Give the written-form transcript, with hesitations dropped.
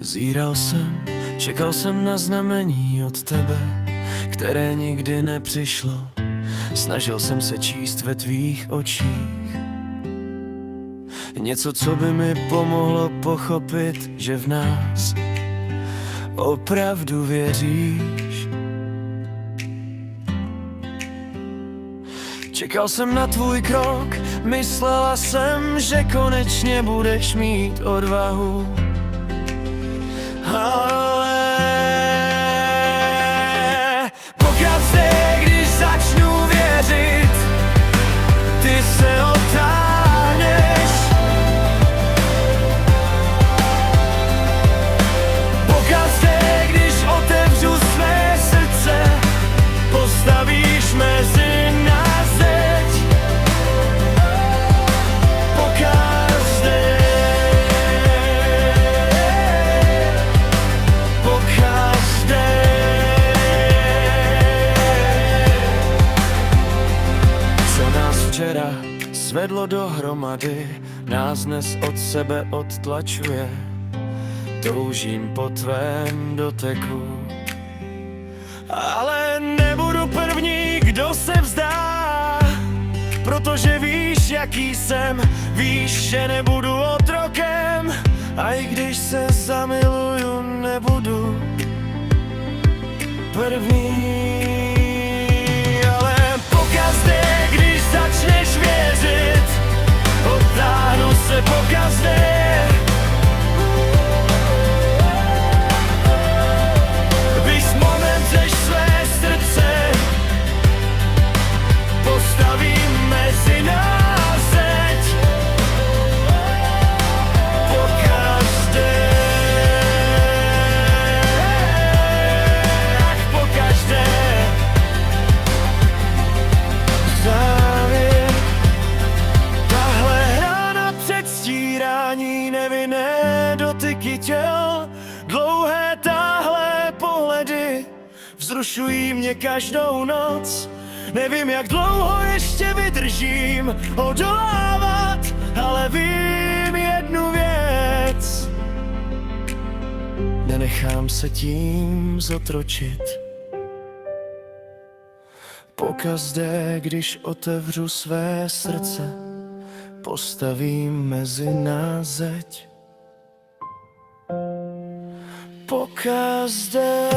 Zíral jsem, čekal jsem na znamení od tebe, které nikdy nepřišlo. Snažil jsem se číst ve tvých očích něco, co by mi pomohlo pochopit, že v nás opravdu věříš. Čekal jsem na tvůj krok, myslela jsem, že konečně budeš mít odvahu. Ale pokaždé, když začnu věřit, ty se otáhneš. Pokaždé, když otevřu své srdce, postavíš mezi nás zeď. Včera svedlo dohromady, nás dnes od sebe odtlačuje. Toužím po tvém doteku, ale nebudu první, kdo se vzdá, protože víš, jaký jsem, víš, že nebudu otrokem. A i když se zamiluju, nebudu první. Ale pokaždé, když začneš věřit, odtáhnu se pokaždé. Víš, moment, než své srdce postavím mezi nás zeď. Pokaždé, ach pokaždé. Závěr, tahle hra na předstírání, nevinné dotyky těl, dlouhé táhlé pohledy vzrušují mě každou noc. Nevím, jak dlouho ještě vydržím odolávat, ale vím jednu věc: nenechám se tím zotročit. Pokaždé, když otevřu své srdce, postavím mezi nás zeď. Pokaždé.